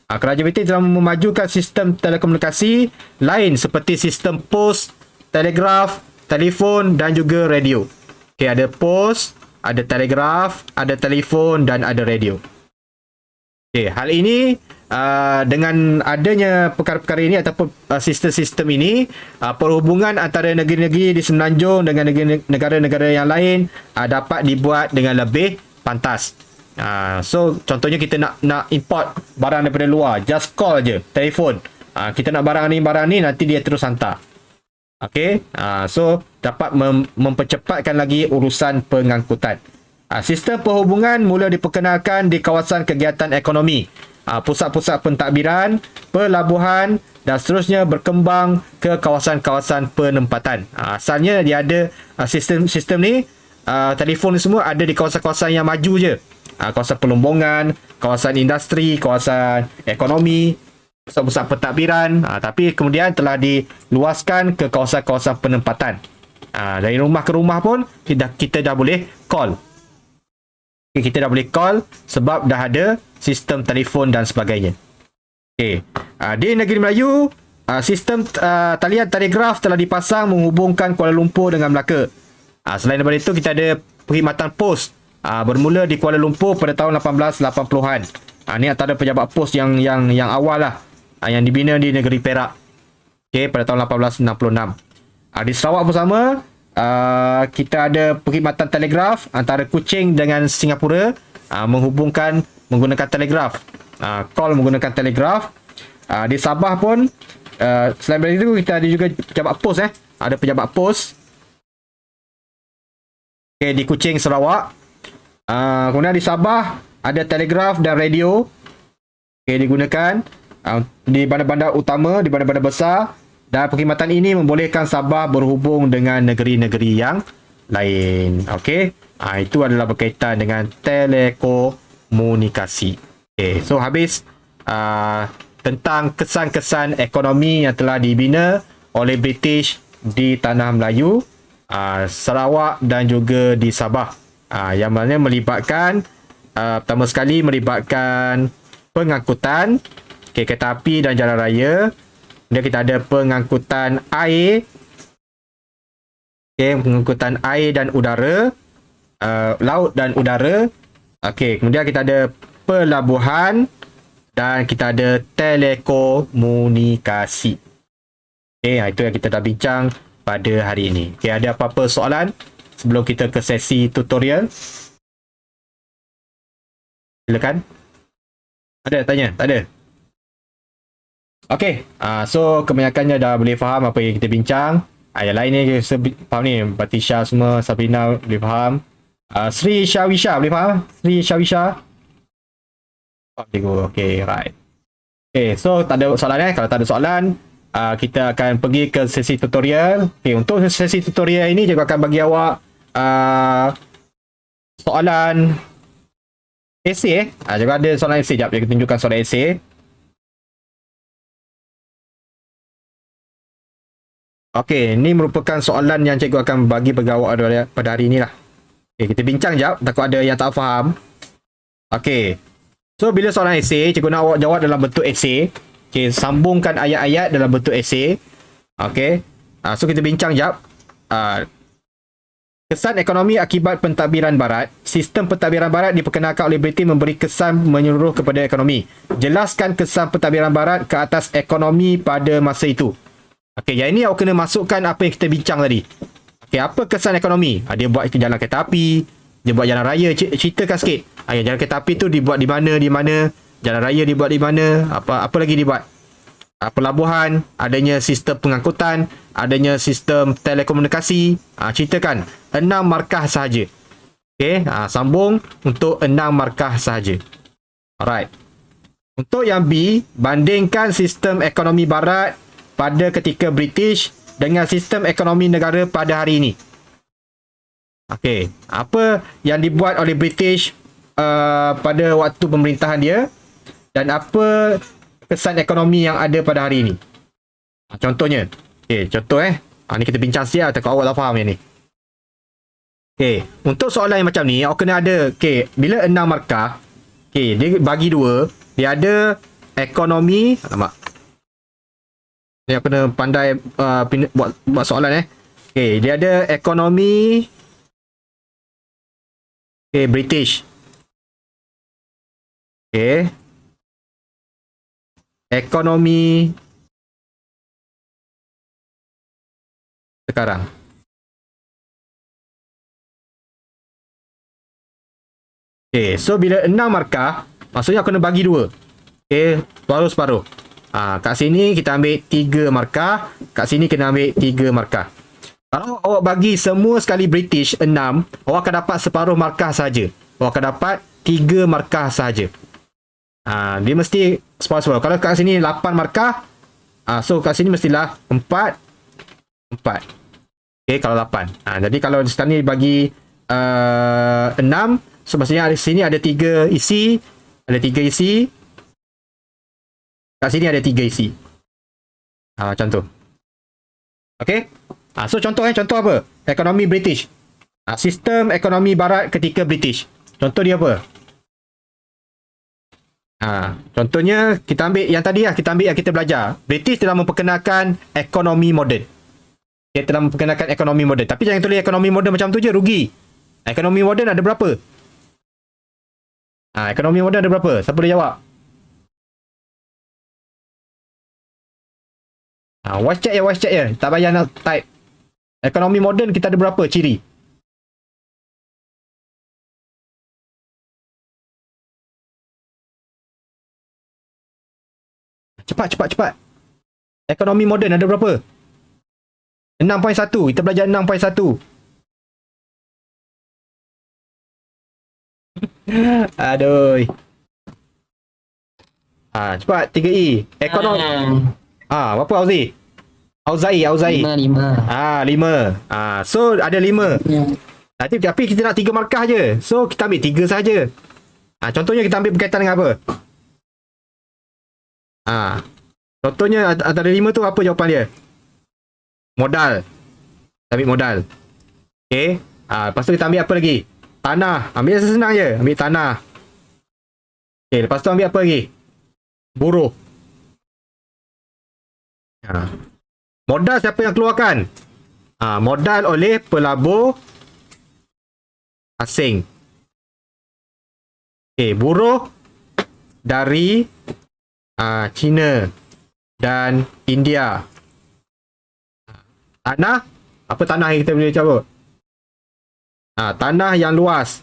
Kerajaan British telah memajukan sistem telekomunikasi lain seperti sistem pos, telegraf, telefon dan juga radio. Okey, ada pos, ada telegraf, ada telefon dan ada radio. Okey, hal ini dengan adanya perkara-perkara ini ataupun sistem-sistem ini, perhubungan antara negeri-negeri di Semenanjung dengan negara-negara yang lain dapat dibuat dengan lebih pantas. So contohnya kita nak import barang daripada luar, just call je telefon. Kita nak barang ni nanti dia terus hantar. Okey, so dapat mempercepatkan lagi urusan pengangkutan. Sistem perhubungan mula diperkenalkan di kawasan kegiatan ekonomi, pusat-pusat pentadbiran, pelabuhan dan seterusnya berkembang ke kawasan-kawasan penempatan. Asalnya dia ada sistem ni, telefon ni semua ada di kawasan-kawasan yang maju je. Kawasan pelombongan, kawasan industri, kawasan ekonomi, pusat-pusat pentadbiran, tapi kemudian telah diluaskan ke kawasan-kawasan penempatan. Dari rumah ke rumah pun kita dah boleh call. Kita dah boleh call sebab dah ada sistem telefon dan sebagainya. Okey. Di negeri Melayu, sistem talian telegraf telah dipasang menghubungkan Kuala Lumpur dengan Melaka. Selain daripada itu, kita ada perkhidmatan pos bermula di Kuala Lumpur pada tahun 1880-an. Ini antara pejabat pos yang awal lah, yang dibina di negeri Perak. Okey, pada tahun 1866. Di Sarawak pun sama. Kita ada perkhidmatan telegraf antara Kuching dengan Singapura, menghubungkan menggunakan telegraf, call menggunakan telegraf. Di Sabah pun, selain dari itu kita ada juga pejabat pos, ada pejabat pos. Okay, di Kuching, Sarawak. Kemudian di Sabah ada telegraf dan radio, digunakan di bandar-bandar utama, di bandar-bandar besar. Dan perkhidmatan ini membolehkan Sabah berhubung dengan negeri-negeri yang lain. Okey. Itu adalah berkaitan dengan telekomunikasi. Okey. So habis tentang kesan-kesan ekonomi yang telah dibina oleh British di Tanah Melayu, Sarawak dan juga di Sabah. Yang mana melibatkan pertama sekali melibatkan pengangkutan, kereta api dan jalan raya. Kemudian kita ada pengangkutan air, pengangkutan air dan udara, laut dan udara. Kemudian kita ada pelabuhan dan kita ada telekomunikasi. Itu yang kita dah bincang pada hari ini. Ada apa-apa soalan sebelum kita ke sesi tutorial? Silakan. Ada tanya? Tak ada? Okey, so kebanyakannya dah boleh faham apa yang kita bincang. Yang lain ni faham ni, Batisha semua, Sabrina boleh faham. Sri Shawisha boleh faham? Sri Shawisha. Okey, right. Okey, so tak ada soalan Kalau tak ada soalan, kita akan pergi ke sesi tutorial. Okey, untuk sesi tutorial ini cikgu akan bagi awak soalan esei. Cikgu ada soalan esei. Sekejap, cikgu tunjukkan soalan esei. Okey, ini merupakan soalan yang cikgu akan bagi awak pada hari ini lah. Okey, kita bincang jap. Takut ada yang tak faham. Okey. So, bila soalan esei, cikgu nak awak jawab dalam bentuk esei. Okey, sambungkan ayat-ayat dalam bentuk esei. Okey. So, kita bincang jap. Kesan ekonomi akibat pentadbiran barat. Sistem pentadbiran barat diperkenalkan oleh British memberi kesan menyeluruh kepada ekonomi. Jelaskan kesan pentadbiran barat ke atas ekonomi pada masa itu. Okey, yang ini awak kena masukkan apa yang kita bincang tadi. Okey, apa kesan ekonomi? Dia buat jalan kereta api, dia buat jalan raya, ceritakan sikit. Jalan kereta api tu dibuat di mana, jalan raya dibuat di mana, apa lagi dibuat? Pelabuhan, adanya sistem pengangkutan, adanya sistem telekomunikasi. Ceritakan 6 markah sahaja. Okey, sambung untuk 6 markah sahaja. Alright. Untuk yang B, bandingkan sistem ekonomi barat pada ketika British dengan sistem ekonomi negara pada hari ini. Okey, apa yang dibuat oleh British pada waktu pemerintahan dia dan apa kesan ekonomi yang ada pada hari ini. Contohnya. Okey, contoh ni kita bincang sikit takut awak tak faham yang ni. Okey, untuk soalan yang macam ni awak kena ada bila 6 markah. Okey, dia bagi 2, dia ada ekonomi. Alamak. Ni aku kena pandai buat soalan Okay, dia ada ekonomi. Okay, British. Okay. Ekonomi sekarang. Okay, so bila 6 markah, maksudnya aku kena bagi 2. Okay, separuh-separuh. Kat sini kita ambil 3 markah, kat sini kena ambil 3 markah. Kalau awak bagi semua sekali British 6, awak akan dapat separuh markah saja. Awak akan dapat 3 markah saja. Dia mesti separuh-separuh. Kalau kat sini 8 markah, so kat sini mestilah 4. Okay, kalau 8. Jadi kalau sekarang ni bagi 6, so maksudnya di sini ada 3 isi. Ada 3 isi. Kat sini ada 3 isi. Macam tu. Okay. So contoh apa? Ekonomi British. Sistem ekonomi barat ketika British. Contoh dia apa? Contohnya kita ambil yang tadi lah. Kita ambil yang kita belajar. British telah memperkenalkan ekonomi moden. Dia telah memperkenalkan ekonomi moden. Tapi jangan tulis ekonomi moden macam tu je. Rugi. Ekonomi moden ada berapa? Ekonomi moden ada berapa? Siapa boleh jawab? Voice chat je. Tak payah nak type. Ekonomi moden kita ada berapa ciri? Cepat. Ekonomi moden ada berapa? 6.1. Kita belajar 6.1. Aduh. Cepat 3E. Ekonomi. Berapa Auzi? Auzai. 5. So ada 5. Tapi kita nak 3 markah je. So kita ambil 3 saja. Contohnya kita ambil berkaitan dengan apa? Contohnya antara 5 tu apa jawapan dia? Modal. Kita ambil modal. Okay. Lepas tu kita ambil apa lagi? Tanah. Ambil yang senang je. Ambil tanah. Okay. Lepas tu ambil apa lagi? Buruh. Modal siapa yang keluarkan? Modal oleh pelabur asing. Okay. Buruh dari China dan India. Tanah. Apa tanah yang kita boleh cabut? Tanah yang luas.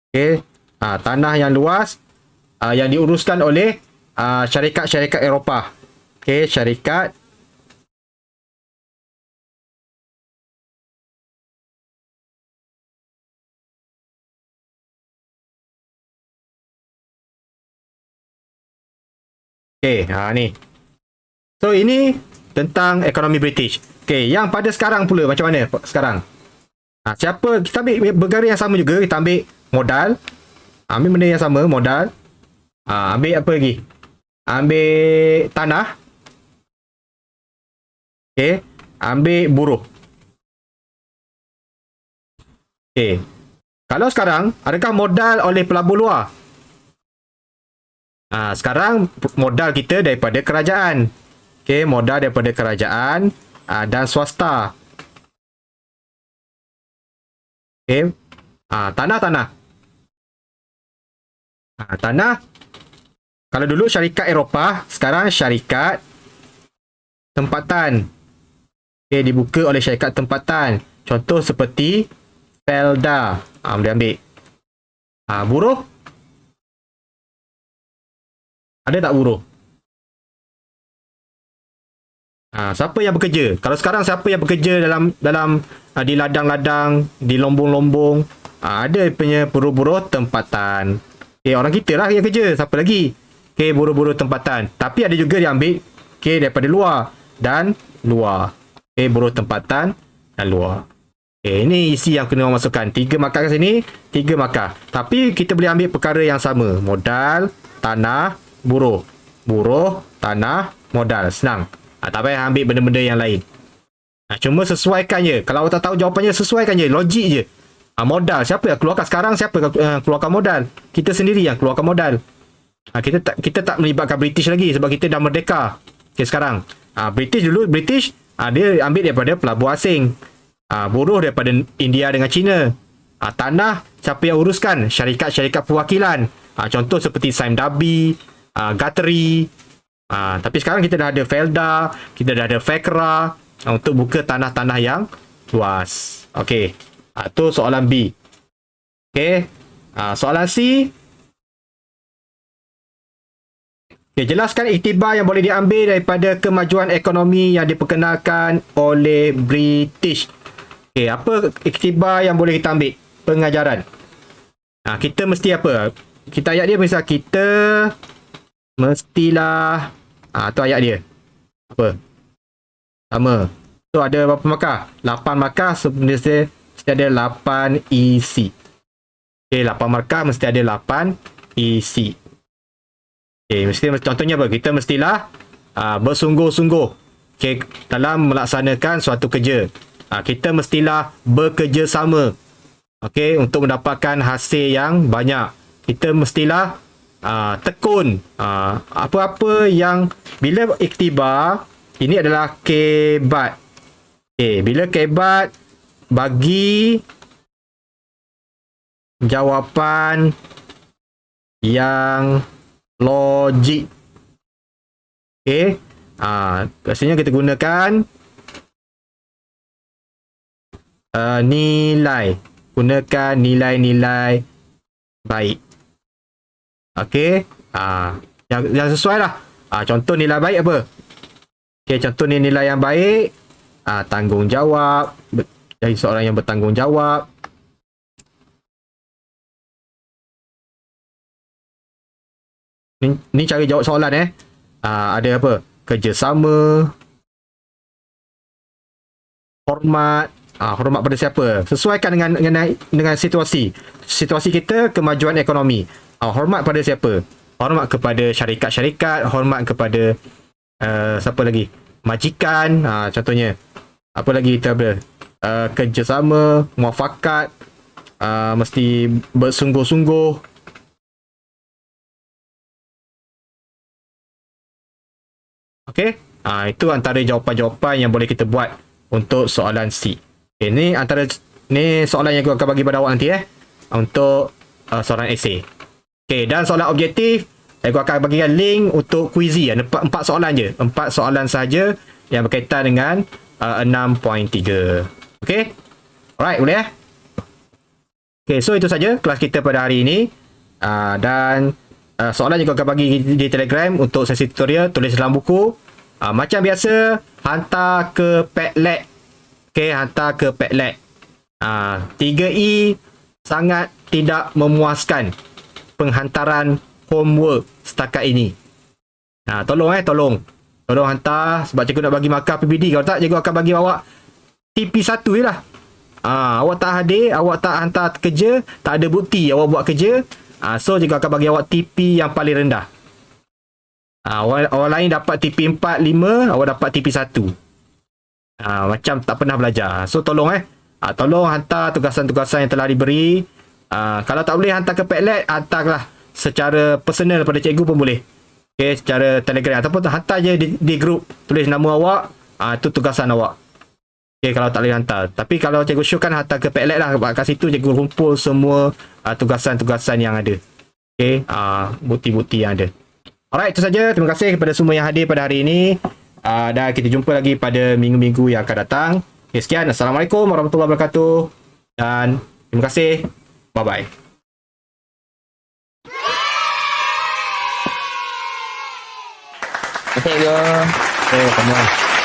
Okay. Tanah yang luas yang diuruskan oleh syarikat-syarikat Eropah. Okay, syarikat ni. So ini tentang ekonomi British. Okay, yang pada sekarang pula macam mana sekarang? Siapa kita ambil negara yang sama juga, kita ambil modal. Ambil benda yang sama, modal. Ambil apa lagi? Ambil tanah. Okay. Ambil buruh. Okay. Kalau sekarang, adakah modal oleh pelabur luar? Sekarang modal kita daripada kerajaan. Okay, modal daripada kerajaan dan swasta. Okay. Tanah. Tanah. Kalau dulu syarikat Eropah, sekarang syarikat tempatan. Okay, dibuka oleh syarikat tempatan. Contoh seperti Felda. Boleh ambil. Buruh. Ada tak buruh? Siapa yang bekerja? Kalau sekarang siapa yang bekerja dalam di ladang-ladang, di lombong-lombong? Ada punya buruh-buruh tempatan. Okay, orang kita lah yang kerja. Siapa lagi? Okay, buruh-buruh tempatan. Tapi ada juga yang ambil daripada luar dan luar. Okay, buruh tempatan dan luar. Okay, ini isi yang kena masukkan. 3 markah kat sini, 3 markah. Tapi kita boleh ambil perkara yang sama. Modal, tanah, buruh. Buruh, tanah, modal. Senang. Tak payah ambil benda-benda yang lain. Cuma sesuaikan je. Kalau awak tak tahu jawapannya, sesuaikan je. Logik je. Modal, siapa yang keluarkan sekarang? Siapa yang keluarkan modal? Kita sendiri yang keluarkan modal. Kita tak melibatkan British lagi sebab kita dah merdeka. Okay, sekarang. British dia ambil daripada pelabur asing. Buruh daripada India dengan China. Tanah siapa yang uruskan? Syarikat-syarikat perwakilan. Contoh seperti Sime Darby, Guthrie. Tapi sekarang kita dah ada Felda, kita dah ada FECRA untuk buka tanah-tanah yang luas. Okey. Tu soalan B. Okey. Soalan C. Okay, jelaskan iktibar yang boleh diambil daripada kemajuan ekonomi yang diperkenalkan oleh British. Okay, apa iktibar yang boleh kita ambil? Pengajaran. Kita mesti apa? Kita ayat dia misal kita mestilah tu ayat dia. Apa? Sama. So ada berapa markah? 8 markah sebenarnya mesti ada 8 isi. Okay, 8 markah mesti ada 8 isi. Okay, contohnya apa? Kita mestilah bersungguh-sungguh dalam melaksanakan suatu kerja. Kita mestilah bekerjasama untuk mendapatkan hasil yang banyak. Kita mestilah tekun. Apa-apa yang bila iktibar ini adalah kebat. Bila kebat bagi jawapan yang logik. Biasanya kita gunakan nilai. Gunakan nilai-nilai baik. Yang sesuai lah. Contoh nilai baik apa? Contoh nilai yang baik. Tanggungjawab. Jadi seorang yang bertanggungjawab. Ni cara jawab soalan ada apa? Kerjasama, hormat. Hormat pada siapa? Sesuaikan dengan situasi kita, kemajuan ekonomi. Hormat pada siapa? Hormat kepada syarikat-syarikat, hormat kepada siapa lagi? Majikan, contohnya. Apa lagi kita ada? Kerjasama, muafakat, mesti bersungguh-sungguh. Okey, itu antara jawapan-jawapan yang boleh kita buat untuk soalan C. Okay, ni soalan yang aku akan bagi pada awak nanti untuk soalan esei. Okey, dan soalan objektif aku akan bagikan link untuk kuizi. Ada 4 soalan je. 4 soalan saja yang berkaitan dengan 6.3. Okey. Alright, boleh Okey, so itu saja kelas kita pada hari ini. Dan soalan yang aku akan bagi di Telegram untuk sesi tutorial, tulis dalam buku. Macam biasa, hantar ke Padlet. Okey, hantar ke Padlet. 3E sangat tidak memuaskan penghantaran homework setakat ini. Tolong hantar sebab cikgu nak bagi markah PPD. Kalau tak, cikgu akan bagi awak TP1 je lah. Awak tak hadir, awak tak hantar kerja, tak ada bukti awak buat kerja. So cikgu akan bagi awak TP yang paling rendah. Orang lain dapat TP 4, 5, awak dapat TP 1. Macam tak pernah belajar. So tolong tolong hantar tugasan-tugasan yang telah diberi. Kalau tak boleh hantar ke Padlet, hantarlah secara personal pada cikgu pun boleh. Okey, secara Telegram ataupun hantar je di grup, tulis nama awak, itu tugasan awak. Okey, kalau tak boleh hantar. Tapi kalau cikgu syukan hantar ke Padlet lah, kat situ cikgu kumpul semua tugasan-tugasan yang ada. Okey, bukti-bukti yang ada. Alright, itu saja. Terima kasih kepada semua yang hadir pada hari ini. Dan kita jumpa lagi pada minggu-minggu yang akan datang. Okay, sekian. Assalamualaikum warahmatullahi wabarakatuh. Dan terima kasih. Bye-bye. Okay, go. Okay, come on.